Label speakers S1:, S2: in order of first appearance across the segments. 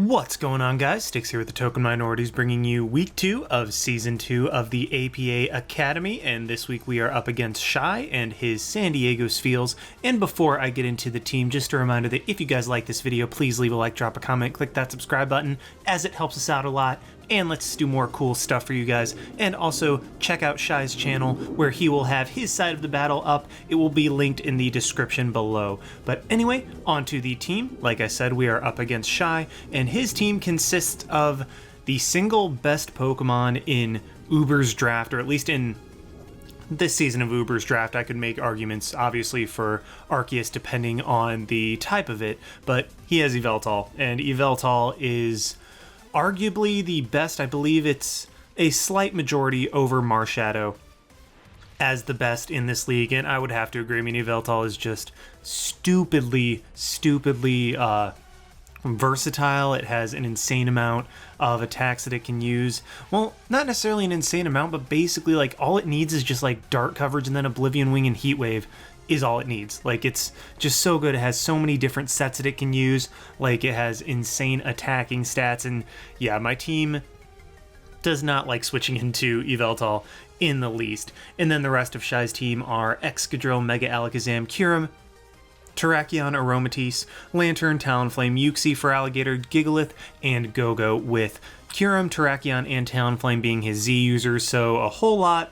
S1: What's going on, guys? Sticks here with the Token Minorities, bringing you week 2 of season 2 of the APA Academy, and this week we are up against Shy and his San Diego Spheals. And before I get into the team, just a reminder that if you guys like this video, please leave a like, drop a comment, click that subscribe button, as it helps us out a lot, and let's do more cool stuff for you guys. And also check out Shy's channel, where he will have his side of the battle up. It will be linked in the description below. But anyway, on to the team. Like I said, we are up against Shy, and his team consists of the single best Pokemon in Uber's draft, or at least in this season of Uber's draft. I could make arguments, obviously, for Arceus depending on the type of it, but he has Yveltal, and Yveltal is arguably the best. I believe it's a slight majority over Marshadow as the best in this league, and I would have to agree. I mean, Yveltal is just stupidly versatile. It has an insane amount of attacks that it can use. Well, not necessarily an insane amount, but basically, like, all it needs is just like dark coverage, and then Oblivion Wing and Heat Wave is all it needs. Like, it's just so good. It has so many different sets that it can use. Like, it has insane attacking stats, and yeah, my team does not like switching into Yveltal in the least. And then the rest of Shy's team are Excadrill, Mega Alakazam, Kyurem, Terrakion, Aromatisse, Lantern, Talonflame, Uxie for Alligator, Gigalith, and Go-Go, with Kyurem, Terrakion, and Talonflame being his Z users. So a whole lot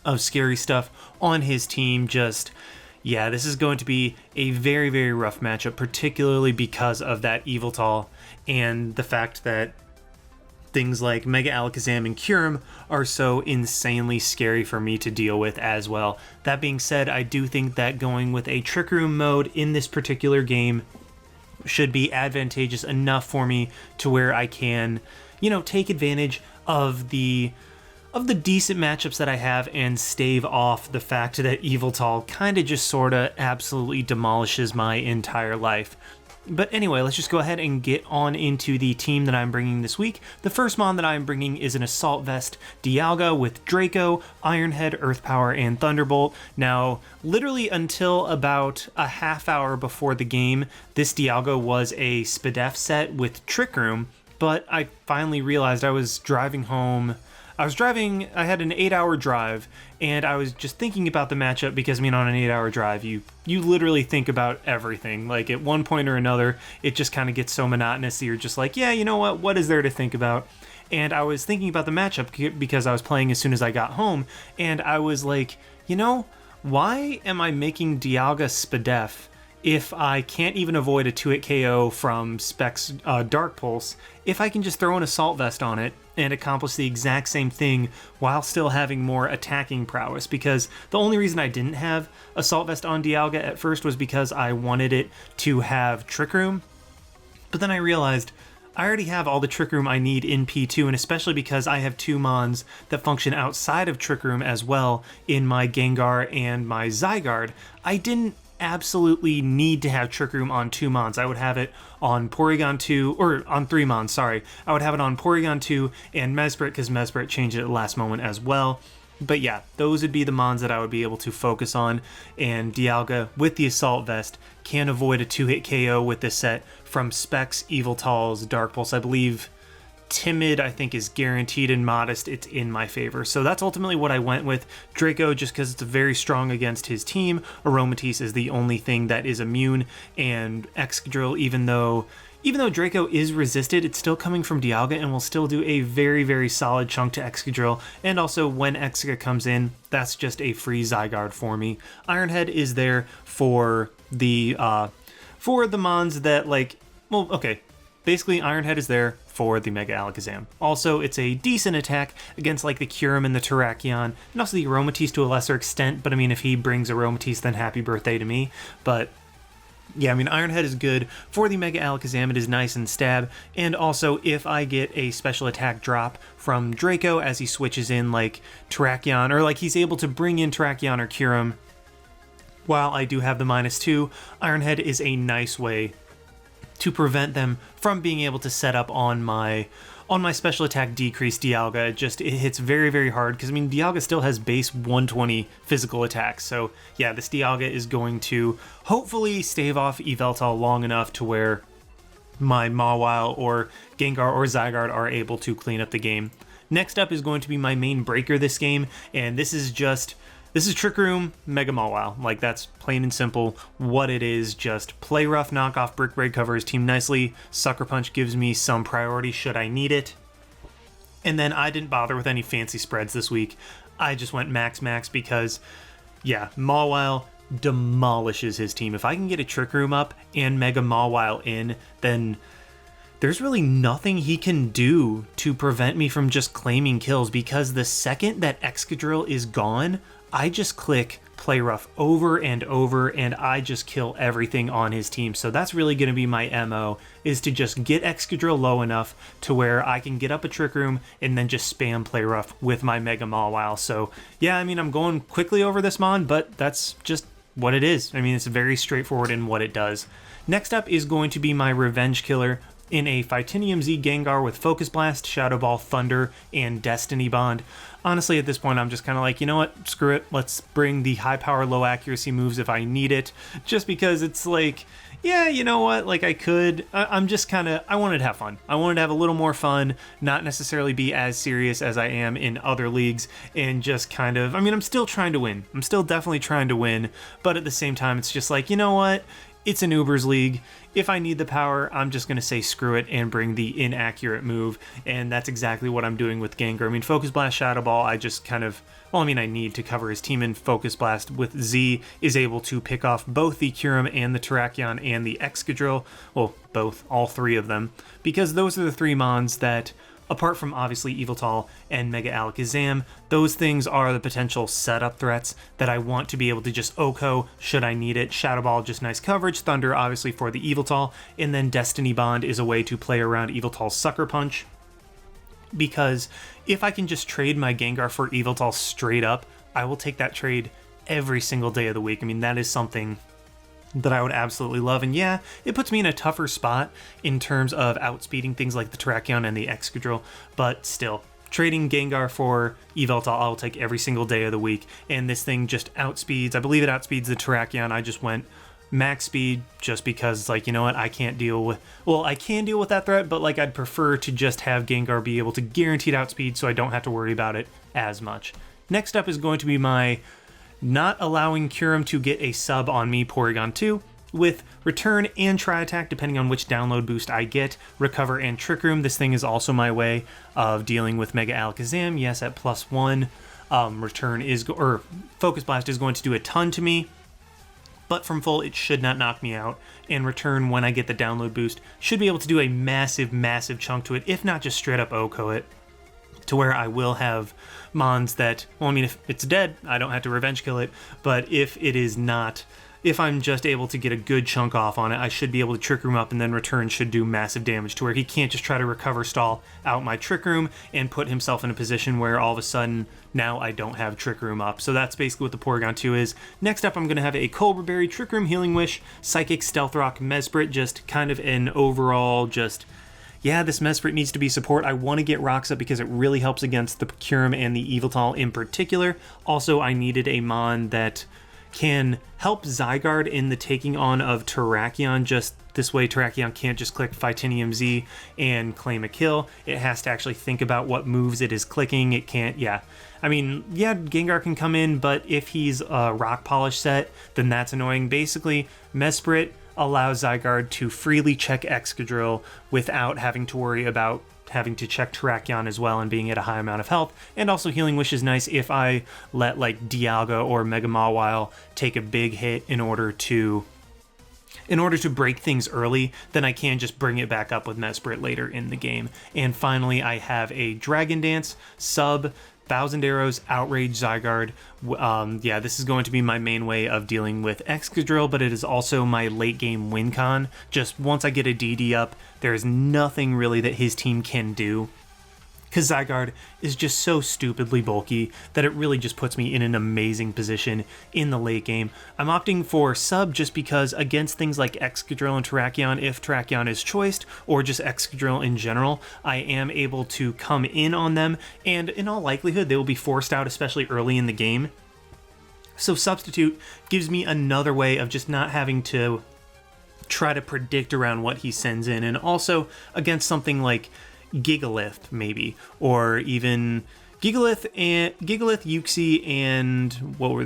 S1: of scary stuff on his team. Just, yeah, this is going to be a very, very rough matchup, particularly because of that Yveltal and the fact that things like Mega Alakazam and Kyurem are so insanely scary for me to deal with as well. That being said, I do think that going with a Trick Room mode in this particular game should be advantageous enough for me to where I can, you know, take advantage of the decent matchups that I have and stave off the fact that Yveltal kind of just sort of absolutely demolishes my entire life. But anyway, let's just go ahead and get on into the team that I'm bringing this week. The first mon that I'm bringing is an Assault Vest Dialga with Draco, Iron Head, Earth Power, and Thunderbolt. Now, literally until about a half hour before the game, this Dialga was a SPDF set with Trick Room, but I finally realized I was driving home. I had an 8-hour drive, and I was just thinking about the matchup because, I mean, on an 8-hour drive, you literally think about everything. Like, at one point or another, it just kind of gets so monotonous that you're just like, yeah, you know what is there to think about? And I was thinking about the matchup because I was playing as soon as I got home, and I was like, you know, why am I making Dialga SPDF if I can't even avoid a 2-hit KO from Specs Dark Pulse, if I can just throw an Assault Vest on it and accomplish the exact same thing while still having more attacking prowess? Because the only reason I didn't have Assault Vest on Dialga at first was because I wanted it to have Trick Room, but then I realized I already have all the Trick Room I need in P2, and especially because I have 2 mons that function outside of Trick Room as well in my Gengar and my Zygarde, I didn't absolutely need to have Trick Room on 2 mons. I would have it on Porygon 2, or on 3 mons, sorry. I would have it on Porygon 2 and Mesprit, because Mesprit changed it at the last moment as well. But yeah, those would be the mons that I would be able to focus on, and Dialga with the Assault Vest can avoid a 2-hit KO with this set from Specs, Yveltal's Dark Pulse. I believe Timid, I think, is guaranteed, and Modest, it's in my favor. So that's ultimately what I went with. Draco, just because it's very strong against his team. Aromatisse is the only thing that is immune, and Excadrill, even though Draco is resisted, it's still coming from Dialga and will still do a very, very solid chunk to Excadrill. And also, when Exca comes in, that's just a free Zygarde for me. Iron Head is there for the mons that, like, well, okay. Basically, Iron Head is there for the Mega Alakazam. Also, it's a decent attack against, like, the Kyurem and the Terrakion, and also the Aromatisse to a lesser extent, but I mean, if he brings Aromatisse, then happy birthday to me. But yeah, I mean, Iron Head is good for the Mega Alakazam. It is nice and stab, and also if I get a special attack drop from Draco as he switches in, like, Terrakion, or like he's able to bring in Terrakion or Kyurem while I do have the -2, Iron Head is a nice way to prevent them from being able to set up on my special attack decrease Dialga. It hits very, very hard, because I mean, Dialga still has base 120 physical attacks. So yeah, this Dialga is going to hopefully stave off Yveltal long enough to where my Mawile or Gengar or Zygarde are able to clean up the game. Next up is going to be my main breaker this game, and this is Trick Room, Mega Mawile. Like, that's plain and simple what it is. Just play rough, knock off Brick Break, cover his team nicely. Sucker Punch gives me some priority should I need it. And then I didn't bother with any fancy spreads this week. I just went max because, yeah, Mawile demolishes his team. If I can get a Trick Room up and Mega Mawile in, then there's really nothing he can do to prevent me from just claiming kills, because the second that Excadrill is gone, I just click play rough over and over and I just kill everything on his team. So that's really going to be my MO, is to just get Excadrill low enough to where I can get up a Trick Room and then just spam play rough with my Mega Mawile. So yeah, I mean, I'm going quickly over this mon, but that's just what it is. I mean, it's very straightforward in what it does. Next up is going to be my Revenge Killer in a Phytinium Z Gengar with Focus Blast, Shadow Ball, Thunder, and Destiny Bond. Honestly, at this point, I'm just kind of like, you know what, screw it. Let's bring the high power, low accuracy moves if I need it. Just because it's like, yeah, you know what, like I'm just kind of, I wanted to have fun. I wanted to have a little more fun, not necessarily be as serious as I am in other leagues, and just kind of, I mean, I'm still trying to win. I'm still definitely trying to win, but at the same time, it's just like, you know what? It's an Ubers league. If I need the power, I'm just going to say screw it and bring the inaccurate move, and that's exactly what I'm doing with Gengar. I mean, Focus Blast, Shadow Ball, I just kind of, well, I mean, I need to cover his team in Focus Blast. With Z, is able to pick off both the Kyurem and the Terrakion and the Excadrill, well, both, all three of them, because those are the three mons that, apart from obviously Yveltal and Mega Alakazam, those things are the potential setup threats that I want to be able to just OHKO should I need it. Shadow Ball, just nice coverage. Thunder, obviously, for the Yveltal. And then Destiny Bond is a way to play around Yveltal's Sucker Punch. Because if I can just trade my Gengar for Yveltal straight up, I will take that trade every single day of the week. I mean, that is something that I would absolutely love. And yeah, it puts me in a tougher spot in terms of outspeeding things like the Terrakion and the Excadrill, but still, trading Gengar for Yveltal, I'll take every single day of the week. And this thing just outspeeds, I believe it outspeeds the Terrakion. I just went max speed just because, like, you know what, I can't deal with, well, I can deal with that threat, but like, I'd prefer to just have Gengar be able to guaranteed outspeed so I don't have to worry about it as much. Next up is going to be my not allowing Kyurem to get a sub on me, Porygon 2, with Return and Tri Attack, depending on which download boost I get, Recover and Trick Room. This thing is also my way of dealing with Mega Alakazam. Yes, at +1, Return is, or Focus Blast is going to do a ton to me, but from full, it should not knock me out. And Return, when I get the download boost, should be able to do a massive, massive chunk to it, if not just straight up OHKO it, to where I will have mons that, well, I mean, if it's dead, I don't have to Revenge Kill it, but if it is not, if I'm just able to get a good chunk off on it, I should be able to Trick Room up, and then Return should do massive damage to where he can't just try to recover stall out my Trick Room and put himself in a position where all of a sudden now I don't have Trick Room up. So that's basically what the Porygon 2 is. Next up, I'm going to have a Cobra Berry, Trick Room, Healing Wish, Psychic, Stealth Rock, Mesprit, just kind of an overall just, yeah, this Mesprit needs to be support. I want to get rocks up because it really helps against the Kyurem and the Yveltal in particular. Also, I needed a mon that can help Zygarde in the taking on of Terrakion. Just this way, Terrakion can't just click Phytinium Z and claim a kill. It has to actually think about what moves it is clicking. It can't, yeah. I mean, yeah, Gengar can come in, but if he's a Rock Polish set, then that's annoying. Basically, Mesprit allows Zygarde to freely check Excadrill without having to worry about having to check Terrakion as well and being at a high amount of health. And also Healing Wish is nice if I let like Dialga or Mega Mawile take a big hit in order to break things early, then I can just bring it back up with Mesprit later in the game. And finally, I have a Dragon Dance, sub, 1,000 Arrows, Outrage, Zygarde. Yeah, this is going to be my main way of dealing with Excadrill, but it is also my late game win con. Just once I get a DD up, there is nothing really that his team can do, because Zygarde is just so stupidly bulky that it really just puts me in an amazing position in the late game. I'm opting for sub just because against things like Excadrill and Terrakion, if Terrakion is choiced, or just Excadrill in general, I am able to come in on them, and in all likelihood they will be forced out, especially early in the game. So Substitute gives me another way of just not having to try to predict around what he sends in, and also against something like Gigalith, maybe, or even Gigalith, Yuxi, and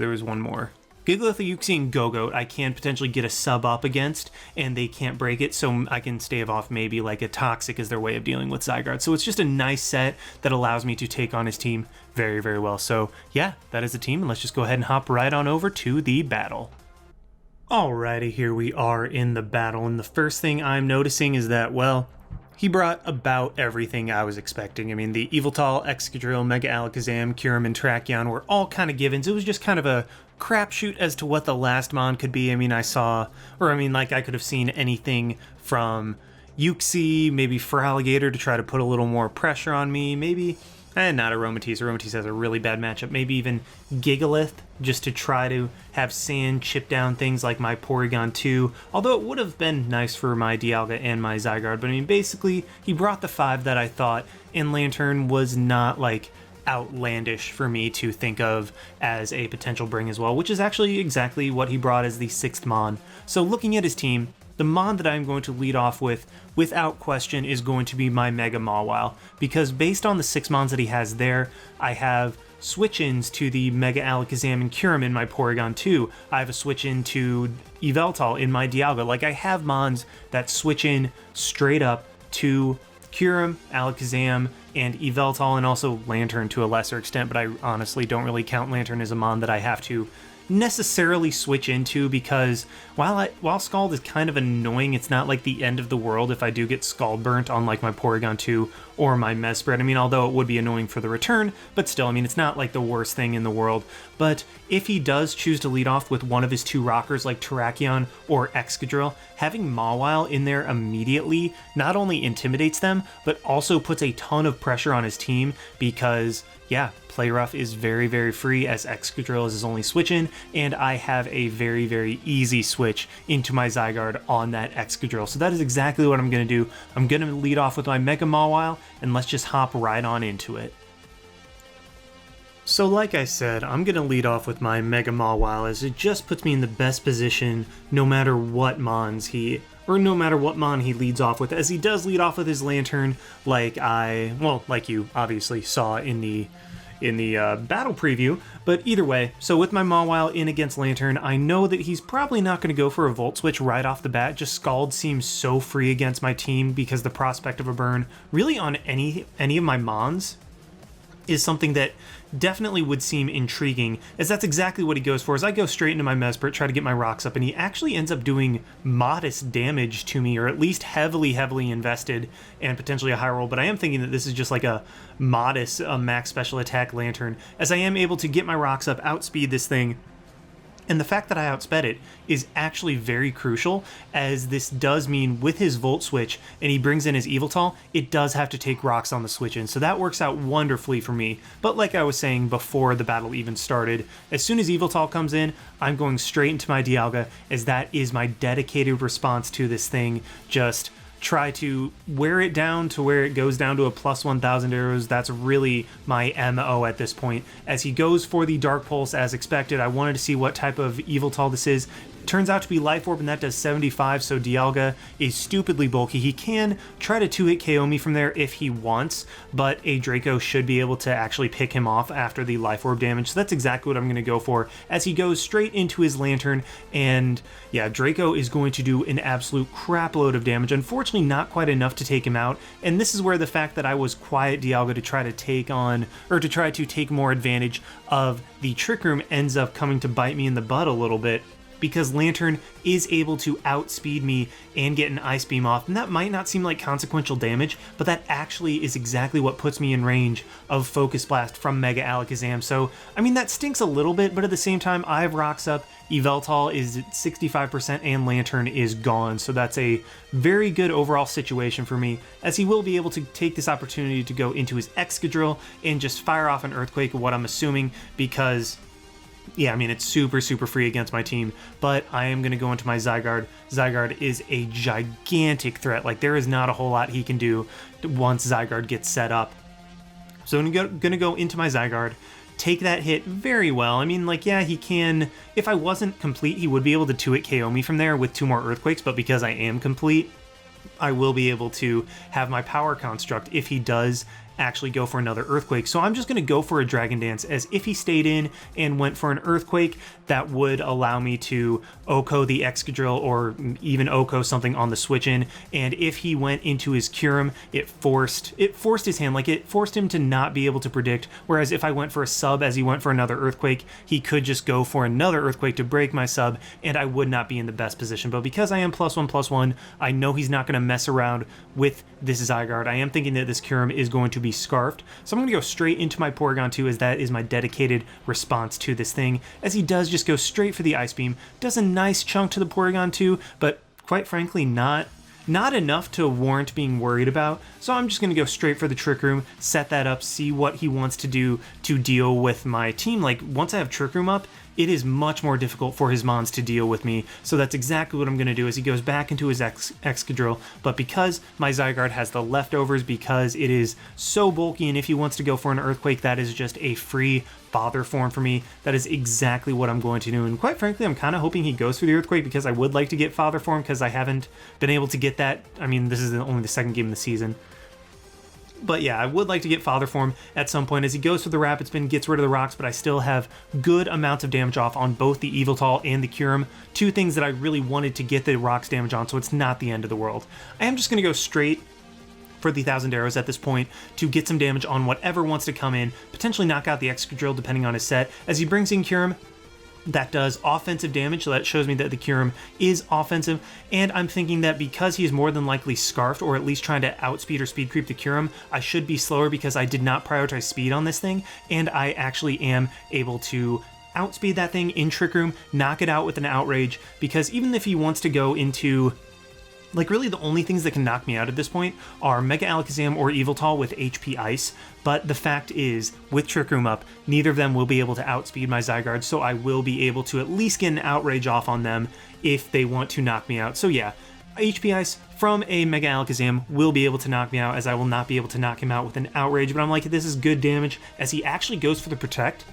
S1: there was one more. Gigalith, Yuxi, and Gogoat I can potentially get a sub up against, and they can't break it, so I can stave off maybe like a Toxic as their way of dealing with Zygarde. So it's just a nice set that allows me to take on his team very, very well. So yeah, that is the team, and let's just go ahead and hop right on over to the battle. Alrighty, here we are in the battle, and the first thing I'm noticing is that, well, he brought about everything I was expecting. I mean, the Yveltal, Excadrill, Mega Alakazam, Kyurem, and Tracheon were all kind of givens. It was just kind of a crapshoot as to what the last mon could be. I mean, I could have seen anything from Yuxi, maybe Feraligatr to try to put a little more pressure on me, maybe, not Aromatisse. Aromatisse has a really bad matchup. Maybe even Gigalith, just to try to have sand chip down things like my Porygon 2, although it would have been nice for my Dialga and my Zygarde. But I mean, basically, he brought the 5 that I thought, and Lantern was not, like, outlandish for me to think of as a potential bring as well, which is actually exactly what he brought as the 6th Mon. So looking at his team, the Mon that I'm going to lead off with, without question, is going to be my Mega Mawile, because based on the 6 Mons that he has there, I have switch-ins to the Mega Alakazam and Kyurem in my Porygon 2. I have a switch-in to Yveltal in my Dialga. Like, I have Mons that switch in straight up to Kyurem, Alakazam, and Yveltal, and also Lantern to a lesser extent, but I honestly don't really count Lantern as a Mon that I have to necessarily switch into, because while Scald is kind of annoying, it's not like the end of the world if I do get Scald burnt on like my Porygon 2 or my Mesprit. I mean, although it would be annoying for the return, but still, I mean, it's not like the worst thing in the world. But if he does choose to lead off with one of his 2 rockers like Terrakion or Excadrill, having Mawile in there immediately not only intimidates them, but also puts a ton of pressure on his team, because yeah, Play Rough is very, very free, as Excadrill is his only switch in, and I have a very, very easy switch into my Zygarde on that Excadrill. So that is exactly what I'm going to do. I'm going to lead off with my Mega Mawile, and let's just hop right on into it. So like I said, I'm going to lead off with my Mega Mawile, as it just puts me in the best position no matter what Mon he leads off with, as he does lead off with his Lantern, like you obviously saw in the battle preview. But either way, so with my Mawile in against Lantern, I know that he's probably not going to go for a Volt Switch right off the bat. Just Scald seems so free against my team, because the prospect of a burn really on any of my Mons is something that definitely would seem intriguing, as that's exactly what he goes for. As I go straight into my Mesprit, try to get my rocks up, and he actually ends up doing modest damage to me, or at least heavily invested, and potentially a high roll. But I am thinking that this is just like a modest max special attack Lantern, as I am able to get my rocks up, outspeed this thing. And the fact that I outsped it is actually very crucial, as this does mean with his Volt Switch, and he brings in his Yveltal, it does have to take rocks on the switch in, so that works out wonderfully for me. But like I was saying before the battle even started, as soon as Yveltal comes in, I'm going straight into my Dialga, as that is my dedicated response to this thing. Just try to wear it down to where it goes down to a plus 1,000 arrows. That's really my MO at this point. As he goes for the Dark Pulse as expected, I wanted to see what type of Yveltal this is. Turns out to be Life Orb, and that does 75, so Dialga is stupidly bulky. He can try to 2-hit KO me from there if he wants, but a Draco should be able to actually pick him off after the Life Orb damage, so that's exactly what I'm going to go for, as he goes straight into his Lantern. And yeah, Draco is going to do an absolute crap load of damage. Unfortunately, not quite enough to take him out, and this is where the fact that I was quiet Dialga to try to take more advantage of the Trick Room ends up coming to bite me in the butt a little bit, because Lantern is able to outspeed me and get an Ice Beam off. And that might not seem like consequential damage, but that actually is exactly what puts me in range of Focus Blast from Mega Alakazam. So, I mean, that stinks a little bit, but at the same time, I have rocks up, Yveltal is at 65%, and Lantern is gone. So that's a very good overall situation for me, as he will be able to take this opportunity to go into his Excadrill and just fire off an Earthquake, what I'm assuming, because yeah, I mean, it's super free against my team, but I am going to go into my Zygarde. Zygarde is a gigantic threat. Like, there is not a whole lot he can do once Zygarde gets set up. So I'm going to go into my Zygarde, take that hit very well. I mean, like, yeah, he can, if I wasn't complete, he would be able to 2-hit KO me from there with 2 more Earthquakes, but because I am complete, I will be able to have my power construct if he does actually go for another Earthquake. So I'm just going to go for a Dragon Dance, as if he stayed in and went for an Earthquake, that would allow me to Oko the Excadrill or even Oko something on the switch in. And if he went into his Kyurem, it forced his hand, like it forced him to not be able to predict. Whereas if I went for a sub as he went for another Earthquake, he could just go for another Earthquake to break my sub, and I would not be in the best position. But because I am +1/+1, I know he's not going to mess around with this Zygarde. I am thinking that this Kyurem is going to be scarfed, so I'm going to go straight into my Porygon 2, as that is my dedicated response to this thing, as he does just go straight for the Ice Beam. Does a nice chunk to the Porygon 2, but quite frankly not enough to warrant being worried about. So I'm just going to go straight for the Trick Room, set that up, see what he wants to do to deal with my team. Like, once I have Trick Room up, it is much more difficult for his Mons to deal with me. So that's exactly what I'm going to do, as he goes back into his Excadrill. But because my Zygarde has the leftovers, because it is so bulky, and if he wants to go for an Earthquake, that is just a free Father Form for me. That is exactly what I'm going to do. And quite frankly, I'm kind of hoping he goes for the Earthquake, because I would like to get Father Form, because I haven't been able to get that. I mean, this is only the second game of the season. But yeah, I would like to get Father Form at some point, as he goes for the Rapid Spin, gets rid of the rocks, but I still have good amounts of damage off on both the Yveltal and the Kyurem, two things that I really wanted to get the rocks damage on, so it's not the end of the world. I am just going to go straight for the 1,000 arrows at this point to get some damage on whatever wants to come in, potentially knock out the Excadrill depending on his set. As he brings in Kyurem, that does offensive damage, so that shows me that the Kyurem is offensive, and I'm thinking that because he is more than likely scarfed, or at least trying to outspeed or speed creep the Kyurem, I should be slower because I did not prioritize speed on this thing, and I actually am able to outspeed that thing in Trick Room, knock it out with an Outrage, because even if he wants to go into, like, really the only things that can knock me out at this point are Mega Alakazam or Yveltal with HP Ice, but the fact is, with Trick Room up, neither of them will be able to outspeed my Zygarde, so I will be able to at least get an Outrage off on them if they want to knock me out. So yeah, HP Ice from a Mega Alakazam will be able to knock me out, as I will not be able to knock him out with an Outrage, but I'm like, this is good damage, as he actually goes for the Protect,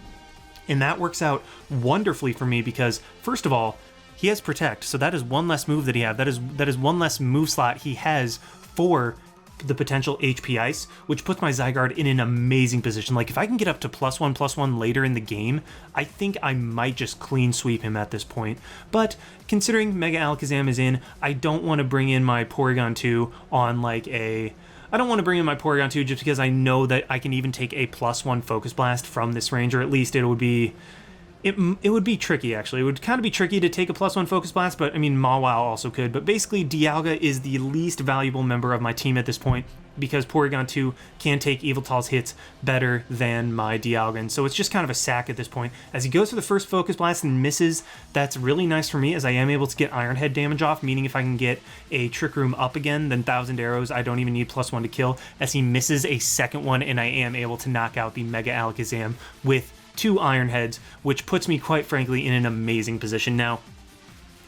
S1: and that works out wonderfully for me, because first of all, he has Protect, so that is one less move that he has. That is one less move slot he has for the potential HP Ice, which puts my Zygarde in an amazing position. Like, if I can get up to +1/+1 later in the game, I think I might just clean sweep him at this point. But considering Mega Alakazam is in, I don't want to bring in my Porygon 2 on like a... I don't want to bring in my Porygon 2 just because I know that I can even take a +1 Focus Blast from this range, or at least it would be... It would be tricky, actually. It would kind of be tricky to take a +1 Focus Blast, but I mean, Mawile also could. But basically, Dialga is the least valuable member of my team at this point, because Porygon 2 can take Yveltal's hits better than my Dialga. And so it's just kind of a sack at this point. As he goes for the first Focus Blast and misses, that's really nice for me, as I am able to get Iron Head damage off, meaning if I can get a Trick Room up again, then 1,000 arrows, I don't even need +1 to kill, as he misses a second one, and I am able to knock out the Mega Alakazam with 2 Iron Heads, which puts me, quite frankly, in an amazing position. Now,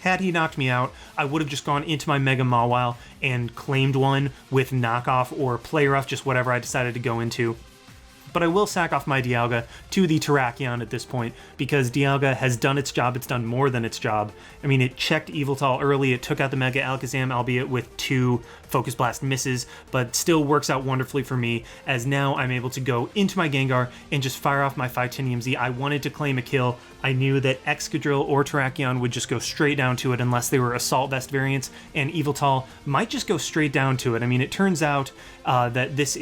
S1: had he knocked me out, I would have just gone into my Mega Mawile and claimed one with Knockoff or Play Rough, just whatever I decided to go into. But I will sack off my Dialga to the Terrakion at this point, because Dialga has done its job. It's done more than its job. I mean, it checked Yveltal early, it took out the Mega Alakazam, albeit with 2 Focus Blast misses, but still works out wonderfully for me, as now I'm able to go into my Gengar and just fire off my Titanium Z. I wanted to claim a kill. I knew that Excadrill or Terrakion would just go straight down to it unless they were Assault Vest variants, and Yveltal might just go straight down to it. I mean, it turns out that this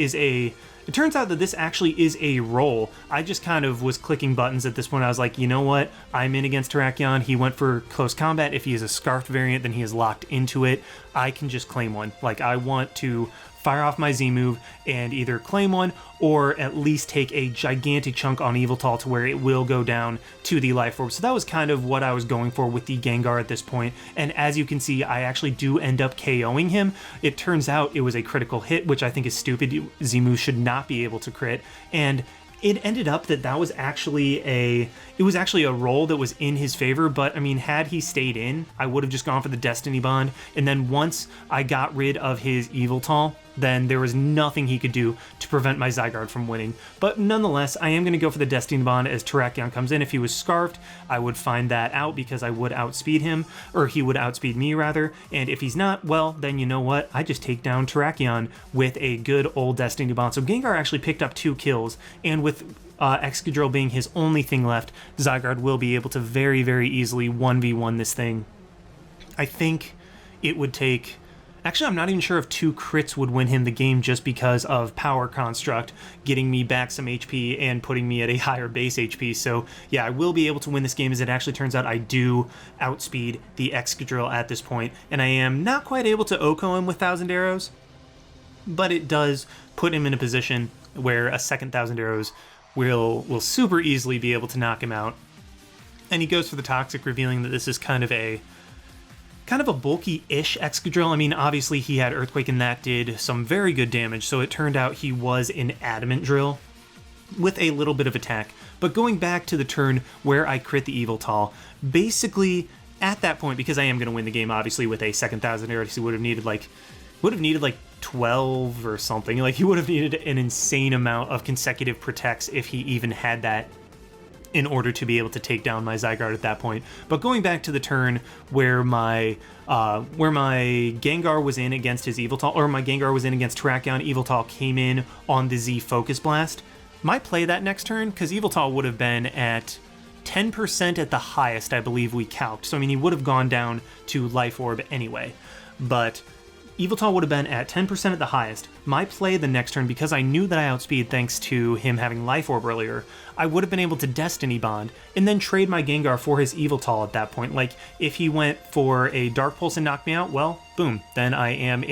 S1: actually is a roll. I just kind of was clicking buttons at this point. I was like, you know what? I'm in against Terrakion. He went for close combat. If he is a Scarfed variant, then he is locked into it. I can just claim one. Like, I want to fire off my Z move and either claim one or at least take a gigantic chunk on Yveltal to where it will go down to the Life Orb. So that was kind of what I was going for with the Gengar at this point. And as you can see, I actually do end up KOing him. It turns out it was a critical hit, which I think is stupid. Z-move should not be able to crit. And it ended up that was actually a roll that was in his favor, but I mean, had he stayed in, I would have just gone for the Destiny Bond, and then once I got rid of his Yveltal, then there was nothing he could do to prevent my Zygarde from winning. But nonetheless, I am going to go for the Destiny Bond as Terrakion comes in. If he was Scarfed, I would find that out because I would outspeed him, or he would outspeed me rather, and if he's not, well, then you know what? I just take down Terrakion with a good old Destiny Bond. So Gengar actually picked up 2 kills, and with Excadrill being his only thing left, Zygarde will be able to very, very easily 1v1 this thing. I think it would take... Actually, I'm not even sure if 2 crits would win him the game just because of Power Construct getting me back some HP and putting me at a higher base HP. So yeah, I will be able to win this game. As it actually turns out, I do outspeed the Excadrill at this point, and I am not quite able to OHKO him with 1,000 arrows, but it does put him in a position where a second 1,000 arrows will super easily be able to knock him out. And he goes for the Toxic, revealing that this is kind of a bulky-ish Excadrill. I mean, obviously he had Earthquake and that did some very good damage, so it turned out he was an Adamant Drill with a little bit of attack. But going back to the turn where I crit the Yveltal, basically at that point, because I am going to win the game obviously with a second 1,000 arrows, he would have needed like 12 or something. Like, he would have needed an insane amount of consecutive protects if he even had that in order to be able to take down my Zygarde at that point. But going back to the turn where my Gengar was in against his Yveltal, or my Gengar was in against Terrakion, Yveltal came in on the Z Focus Blast. My play that next turn, because Yveltal would have been at 10% at the highest, I believe we calced. So I mean, he would have gone down to Life Orb anyway. But Yveltal would have been at 10% at the highest. My play the next turn, because I knew that I outspeed thanks to him having Life Orb earlier, I would have been able to Destiny Bond and then trade my Gengar for his Yveltal at that point. Like, if he went for a Dark Pulse and knocked me out, well, boom, then I'm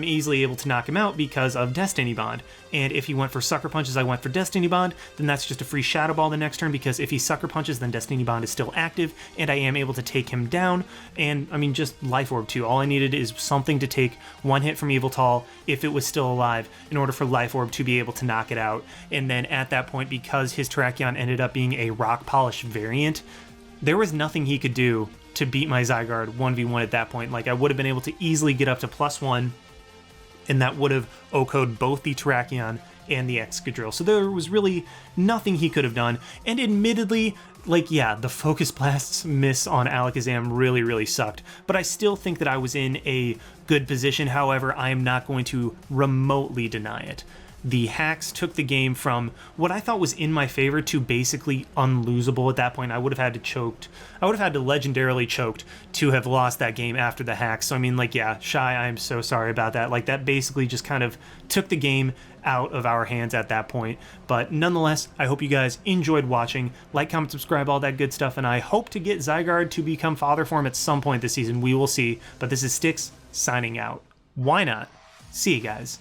S1: easily able to knock him out because of Destiny Bond. And if he went for Sucker Punches, I went for Destiny Bond, then that's just a free Shadow Ball the next turn, because if he Sucker Punches, then Destiny Bond is still active, and I am able to take him down. And, I mean, just Life Orb too. All I needed is something to take one hit from Yveltal, if it was still alive, in order for Life Orb to be able to knock it out. And then at that point, because his Terrakion ended up being a Rock Polish variant, there was nothing he could do to beat my Zygarde 1v1 at that point. Like, I would have been able to easily get up to +1, and that would have OHKO'd both the Terrakion and the Excadrill. So there was really nothing he could have done. And admittedly, like, yeah, the Focus Blast's miss on Alakazam really, really sucked. But I still think that I was in a good position. However, I am not going to remotely deny it. The hacks took the game from what I thought was in my favor to basically unlosable at that point. I would have had to legendarily choked to have lost that game after the hacks. So I mean, like, yeah, Shy, I'm so sorry about that. Like, that basically just kind of took the game out of our hands at that point. But nonetheless, I hope you guys enjoyed watching. Like, comment, subscribe, all that good stuff, and I hope to get Zygarde to become Father Form at some point this season. We will see. But this is Styx signing out. Why not? See you guys.